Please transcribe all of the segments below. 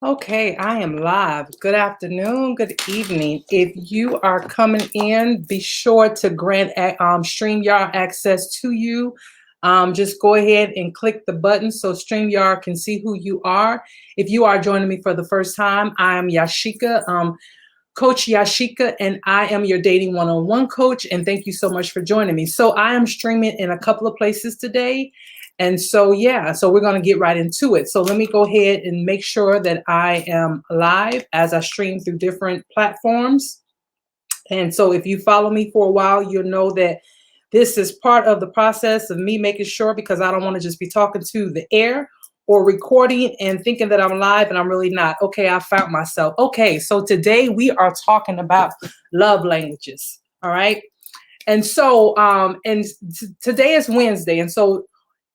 Okay, I am live. Good afternoon, good evening. If you are coming in, be sure to grant StreamYard access to you. Just go ahead and click the button so StreamYard can see who you are. If you are joining me for the first time, I am Yasheka, Coach Yasheka, and I am your dating one-on-one coach. And thank you so much for joining me. So I am streaming in a couple of places today. And so, yeah, so we're going to get right into it. So let me go ahead and make sure that I am live as I stream through different platforms. And so if you follow me for a while, you'll know that this is part of the process of me making sure, because I don't want to just be talking to the air or recording and thinking that I'm live and I'm really not. Okay, I found myself. Okay, so today we are talking about love languages. All right. And so today is Wednesday. And so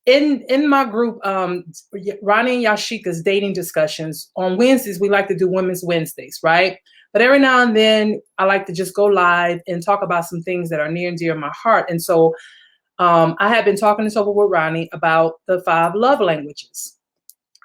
in my group, Ronnie and Yasheka's dating discussions, on Wednesdays, we like to do Women's Wednesdays, right? But every now and then, I like to just go live and talk about some things that are near and dear to my heart. And so I have been talking this over with Ronnie about the 5 love languages.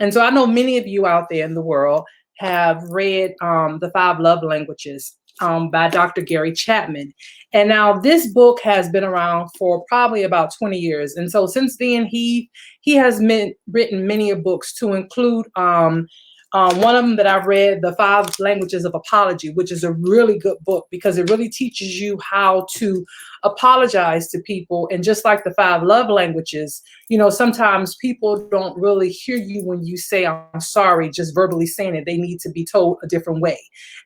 And so I know many of you out there in the world have read the 5 love languages by Dr. Gary Chapman. And now this book has been around for probably about 20 years. And so since then, he has written many books, to include one of them that I've read, The 5 Languages of Apology, which is a really good book because it really teaches you how to apologize to people. And just like the 5 love languages, you know, sometimes people don't really hear you when you say, I'm sorry, just verbally saying it. They need to be told a different way.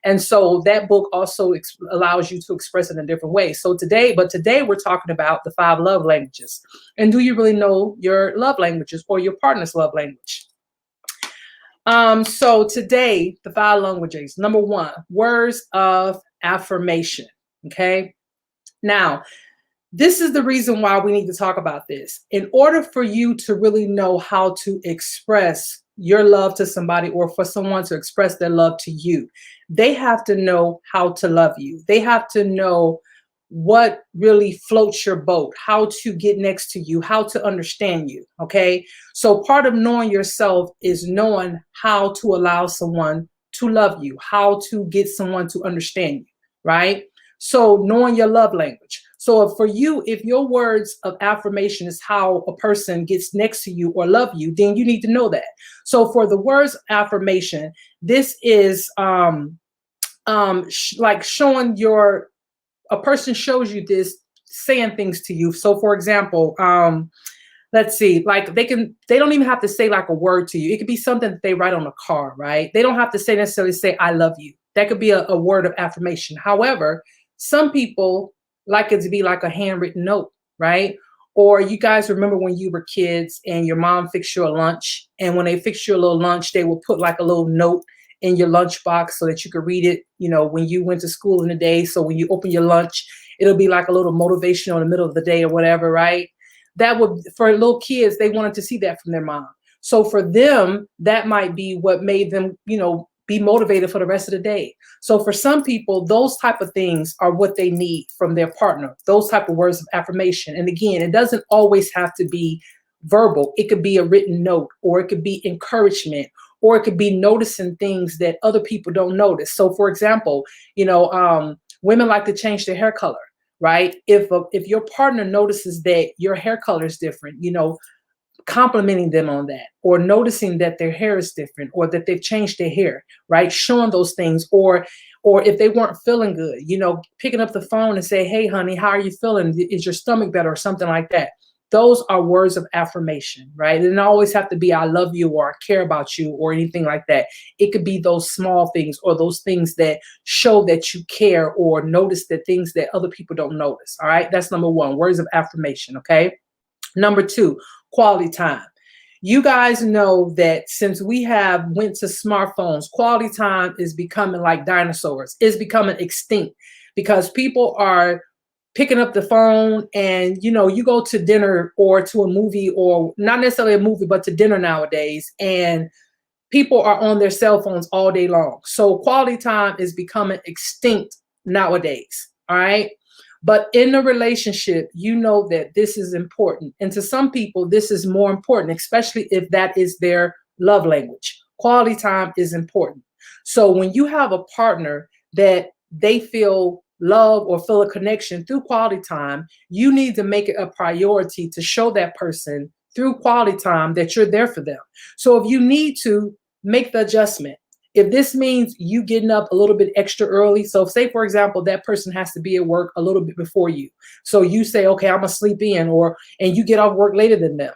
And so that book also allows you to express it in a different way. So today we're talking about the 5 love languages. And do you really know your love languages or your partner's love language? So today, the 5 languages. Number 1, words of affirmation. Okay. Now, this is the reason why we need to talk about this. In order for you to really know how to express your love to somebody, or for someone to express their love to you, they have to know how to love you. They have to know what really floats your boat, how to get next to you, how to understand you. Okay. So part of knowing yourself is knowing how to allow someone to love you, how to get someone to understand you. Right. So knowing your love language. So for you, if your words of affirmation is how a person gets next to you or love you, then you need to know that. So for the words of affirmation, this is like showing a person shows you this, saying things to you. So for example, let's see, like they don't even have to say like a word to you. It could be something that they write on a card, right? They don't have to necessarily say, I love you. That could be a word of affirmation. However, some people like it to be like a handwritten note, right? Or you guys remember when you were kids and your mom fixed you a lunch, and when they fixed you a little lunch, they would put like a little note in your lunchbox so that you could read it, you know, when you went to school in the day. So when you open your lunch, it'll be like a little motivation in the middle of the day or whatever, right? That would, for little kids, they wanted to see that from their mom. So for them, that might be what made them, you know, be motivated for the rest of the day. So for some people, those type of things are what they need from their partner, those type of words of affirmation. And again, it doesn't always have to be verbal. It could be a written note, or it could be encouragement, or it could be noticing things that other people don't notice. So for example, you know, women like to change their hair color, right? If your partner notices that your hair color is different, you know, complimenting them on that, or noticing that their hair is different, or that they've changed their hair, right? Showing those things. Or if they weren't feeling good, you know, picking up the phone and say, hey, honey, how are you feeling? Is your stomach better, or something like that? Those are words of affirmation, right? It doesn't always have to be I love you, or I care about you, or anything like that. It could be those small things, or those things that show that you care, or notice the things that other people don't notice. All right. That's number 1, words of affirmation. Okay. Number 2, quality time. You guys know that since we have went to smartphones, quality time is becoming like dinosaurs. It's becoming extinct because people are picking up the phone, and, you know, you go to dinner or to a movie, or not necessarily a movie, but to dinner nowadays, and people are on their cell phones all day long. So quality time is becoming extinct nowadays. All right. But in a relationship, you know that this is important. And to some people, this is more important, especially if that is their love language. Quality time is important. So when you have a partner that they feel love or feel a connection through quality time, you need to make it a priority to show that person through quality time that you're there for them. So if you need to, make the adjustment. If this means you getting up a little bit extra early, so say for example, that person has to be at work a little bit before you. So you say, okay, I'm gonna sleep in, and you get off work later than them.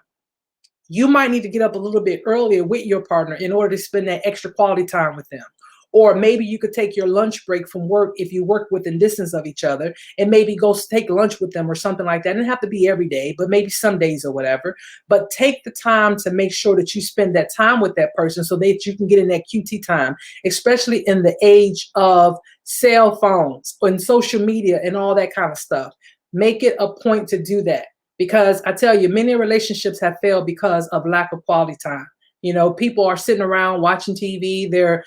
You might need to get up a little bit earlier with your partner in order to spend that extra quality time with them. Or maybe you could take your lunch break from work if you work within distance of each other, and maybe go take lunch with them or something like that. It doesn't have to be every day, but maybe some days or whatever. But take the time to make sure that you spend that time with that person so that you can get in that QT time, especially in the age of cell phones and social media and all that kind of stuff. Make it a point to do that. Because I tell you, many relationships have failed because of lack of quality time. You know, people are sitting around watching TV. They're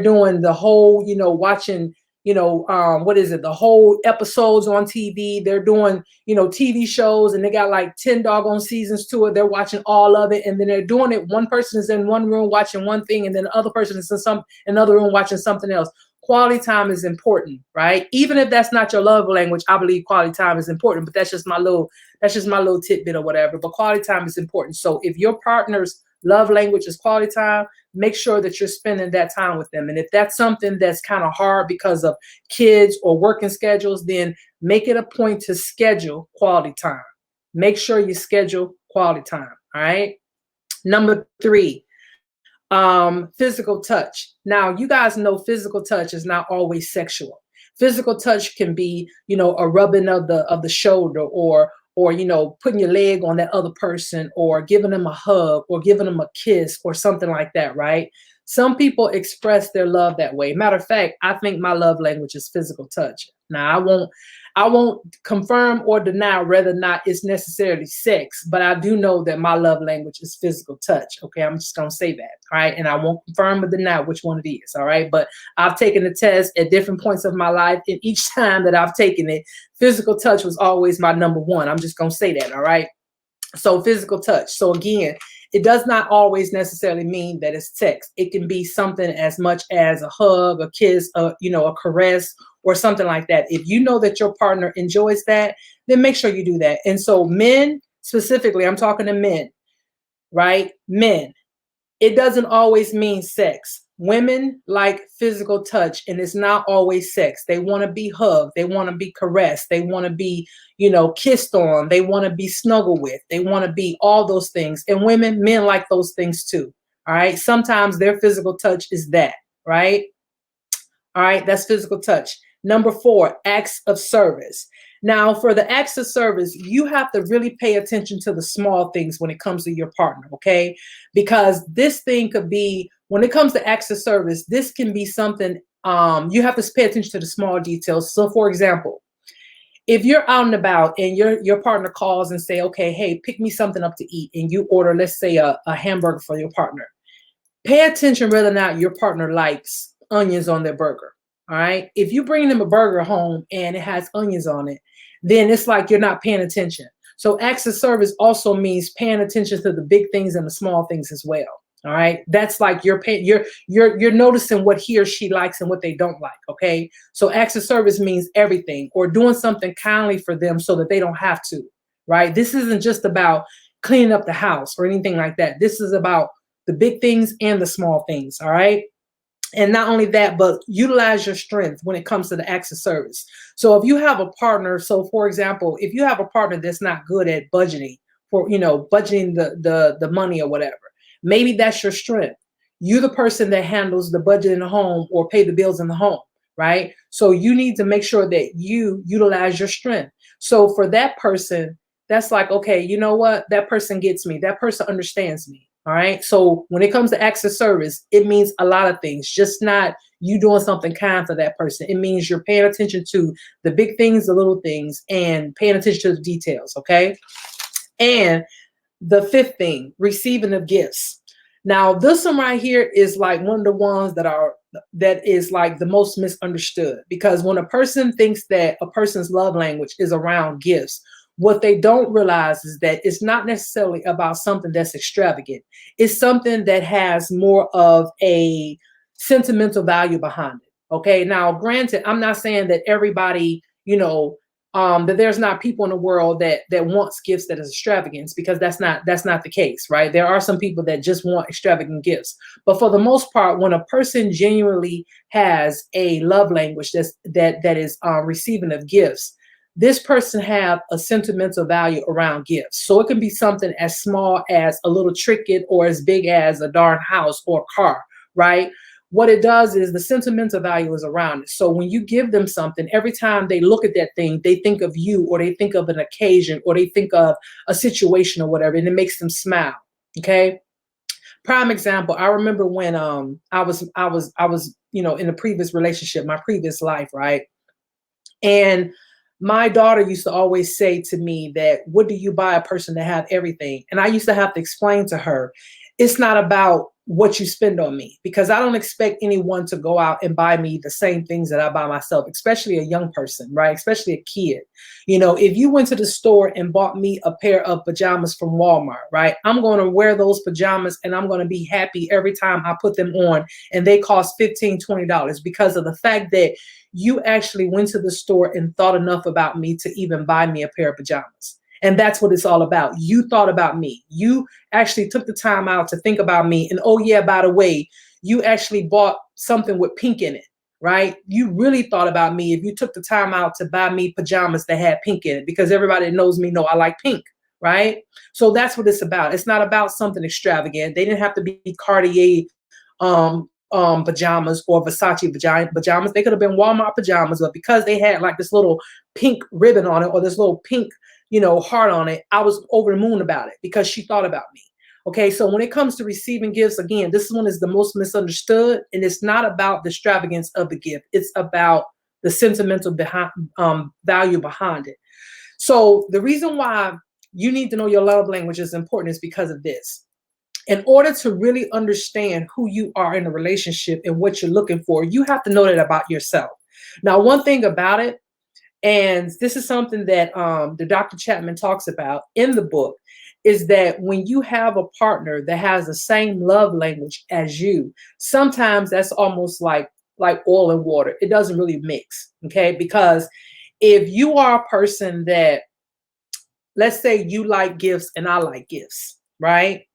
doing the whole, watching, what is it? The whole episodes on TV. They're doing, TV shows, and they got like 10 doggone seasons to it. They're watching all of it, and then they're doing it. One person is in one room watching one thing, and then the other person is in another room watching something else. Quality time is important, right? Even if that's not your love language, I believe quality time is important, but that's just my little tidbit or whatever. But quality time is important. So if your partner's love language is quality time, make sure that you're spending that time with them. And if that's something that's kind of hard because of kids or working schedules, then make it a point to schedule quality time. Make sure you schedule quality time. All right. Number 3, physical touch. Now, you guys know physical touch is not always sexual. Physical touch can be, a rubbing of the shoulder, or putting your leg on that other person, or giving them a hug, or giving them a kiss, or something like that, right? Some people express their love that way. Matter of fact, I think my love language is physical touch. Now, I won't confirm or deny whether or not it's necessarily sex, but I do know that my love language is physical touch. Okay, I'm just gonna say that, all right? And I won't confirm or deny which one it is, all right? But I've taken the test at different points of my life, and each time that I've taken it, physical touch was always my number one. I'm just gonna say that, all right? So physical touch. So again, it does not always necessarily mean that it's sex. It can be something as much as a hug, a kiss, a caress, or something like that. If you know that your partner enjoys that, then make sure you do that. And so men, specifically, I'm talking to men, right? Men, it doesn't always mean sex. Women like physical touch, and it's not always sex. They want to be hugged. They want to be caressed. They want to be, kissed on. They want to be snuggled with. They want to be all those things. And men like those things too. All right. Sometimes their physical touch is that, right? All right. That's physical touch. Number 4, acts of service. Now, for the acts of service, you have to really pay attention to the small things when it comes to your partner, okay? Because this thing could be, when it comes to acts of service, this can be something, you have to pay attention to the small details. So, for example, if you're out and about and your partner calls and say, okay, hey, pick me something up to eat, and you order, let's say, a hamburger for your partner, pay attention whether or not your partner likes onions on their burger. All right. If you bring them a burger home and it has onions on it, then it's like you're not paying attention. So acts of service also means paying attention to the big things and the small things as well. All right. That's like you're noticing what he or she likes and what they don't like. Okay. So acts of service means everything, or doing something kindly for them so that they don't have to. Right. This isn't just about cleaning up the house or anything like that. This is about the big things and the small things. All right. And not only that, but utilize your strength when it comes to the acts of service. So if you have a partner, so for example, if you have a partner that's not good at budgeting budgeting the money or whatever, maybe that's your strength. You're the person that handles the budget in the home or pay the bills in the home, right? So you need to make sure that you utilize your strength. So for that person, that's like, okay, you know what? That person gets me. That person understands me. All right. So when it comes to acts of service, it means a lot of things, just not you doing something kind for that person. It means you're paying attention to the big things, the little things, and paying attention to the details. Okay. And the 5th thing, receiving of gifts. Now, this one right here is like one of the ones that is like the most misunderstood, because when a person thinks that a person's love language is around gifts, What they don't realize is that it's not necessarily about something that's extravagant. It's something that has more of a sentimental value behind it. Okay. Now, granted, I'm not saying that everybody, that there's not people in the world that wants gifts that is extravagance, because that's not the case, right? There are some people that just want extravagant gifts, but for the most part, when a person genuinely has a love language that is receiving of gifts, this person have a sentimental value around gifts. So it can be something as small as a little trinket or as big as a darn house or car, right? What it does is the sentimental value is around it. So when you give them something, every time they look at that thing, they think of you, or they think of an occasion, or they think of a situation or whatever, and it makes them smile. Okay. Prime example, I remember when I was in a previous relationship, my previous life, right? And my daughter used to always say to me that, what do you buy a person to have everything? And I used to have to explain to her, it's not about what you spend on me, because I don't expect anyone to go out and buy me the same things that I buy myself, especially a young person, right? Especially a kid. If you went to the store and bought me a pair of pajamas from Walmart, right? I'm going to wear those pajamas and I'm going to be happy every time I put them on, and they cost $15, $20 because of the fact that you actually went to the store and thought enough about me to even buy me a pair of pajamas. And that's what it's all about. You thought about me. You actually took the time out to think about me. And oh yeah, by the way, you actually bought something with pink in it, right? You really thought about me if you took the time out to buy me pajamas that had pink in it, because everybody that knows me know I like pink, right? So that's what it's about. It's not about something extravagant. They didn't have to be Cartier pajamas or Versace pajamas. They could have been Walmart pajamas, but because they had like this little pink ribbon on it, or this little pink heart on it, I was over the moon about it because she thought about me. Okay, so when it comes to receiving gifts, again, this one is the most misunderstood, and it's not about the extravagance of the gift. It's about the sentimental value behind it. So the reason why you need to know your love language is important is because of this. In order to really understand who you are in a relationship and what you're looking for, you have to know that about yourself. Now, one thing about it, and this is something that the Dr. Chapman talks about in the book, is that when you have a partner that has the same love language as you, sometimes that's almost like oil and water. It doesn't really mix, okay? Because if you are a person that, let's say you like gifts and I like gifts, right?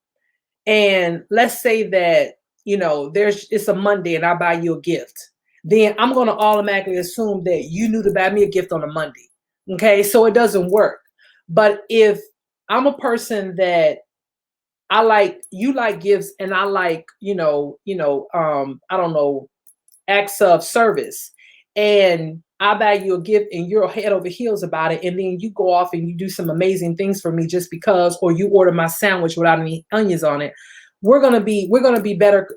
And let's say that, it's a Monday and I buy you a gift, then I'm going to automatically assume that you knew to buy me a gift on a Monday. Okay. So it doesn't work. But if I'm a person that you like gifts and I like, I don't know, acts of service, and I buy you a gift and you're head over heels about it, and then you go off and you do some amazing things for me just because, or you order my sandwich without any onions on it, we're gonna be better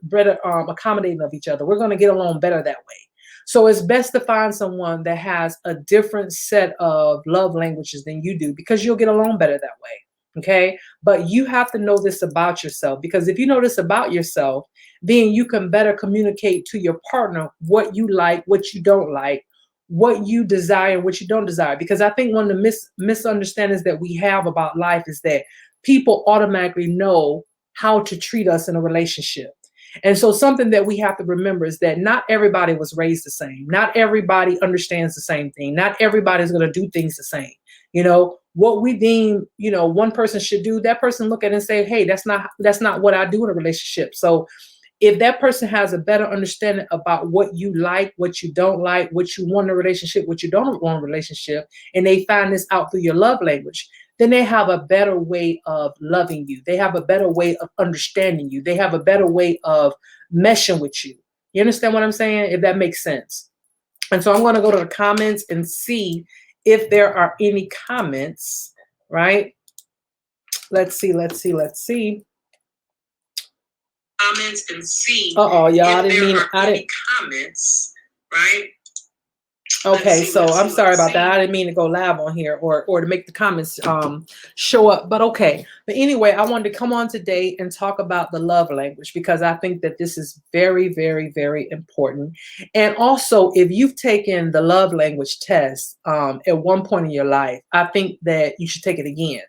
accommodating of each other. We're gonna get along better that way. So it's best to find someone that has a different set of love languages than you do, because you'll get along better that way. Okay. But you have to know this about yourself, because if you know this about yourself, then you can better communicate to your partner what you like, what you don't like, what you desire, what you don't desire. Because I think one of the misunderstandings that we have about life is that people automatically know how to treat us in a relationship. And so something that we have to remember is that not everybody was raised the same. Not everybody understands the same thing. Not everybody's going to do things the same. What we deem, one person should do, that person look at it and say, hey, that's not what I do in a relationship. So if that person has a better understanding about what you like, what you don't like, what you want in a relationship, what you don't want in a relationship, and they find this out through your love language, then they have a better way of loving you. They have a better way of understanding you. They have a better way of meshing with you. You understand what I'm saying? If that makes sense. And so I'm going to go to the comments and see if there are any comments, right? Let's see. Comments and see. Y'all, I didn't mean comments, right? Okay, so I'm sorry about that. I didn't mean to go live on here or to make the comments show up, but okay. But anyway, I wanted to come on today and talk about the love language because I think that this is very, very, very important. And also, if you've taken the love language test at one point in your life, I think that you should take it again.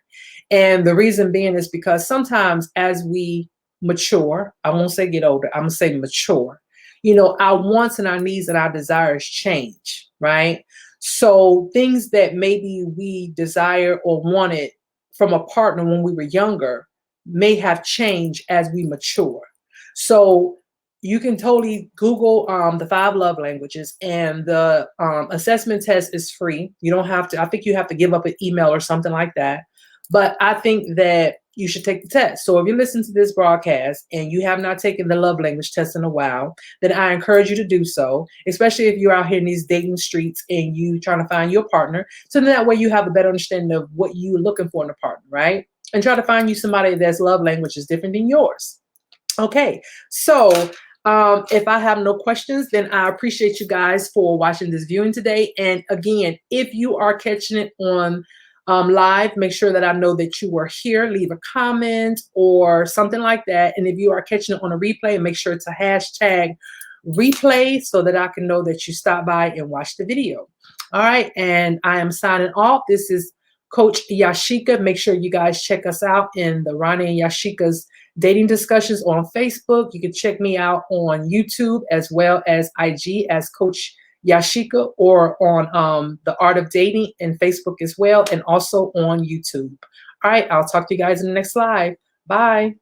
And the reason being is because sometimes as we mature, I won't say get older, I'm gonna say mature, you know, our wants and our needs and our desires change, right? So things that maybe we desire or wanted from a partner when we were younger may have changed as we mature. So you can totally Google the 5 love languages, and the assessment test is free. You don't have to, I think you have to give up an email or something like that. But I think that you should take the test. So if you listen to this broadcast and you have not taken the love language test in a while, then I encourage you to do so, especially if you're out here in these dating streets and you trying to find your partner. So that way you have a better understanding of what you're looking for in a partner, right? And try to find you somebody that's love language is different than yours. Okay, so if I have no questions, then I appreciate you guys for watching this viewing today. And again, if you are catching it on live, make sure that I know that you were here. Leave a comment or something like that. And if you are catching it on a replay, make sure to hashtag replay so that I can know that you stopped by and watched the video. All right, and I am signing off. This is Coach Yasheka. Make sure you guys check us out in the Ronnie and Yasheka's dating discussions on Facebook. You can check me out on YouTube as well as IG as Coach Yasheka, or on the Art of Dating and Facebook as well, and also on YouTube. All right, I'll talk to you guys in the next live. Bye.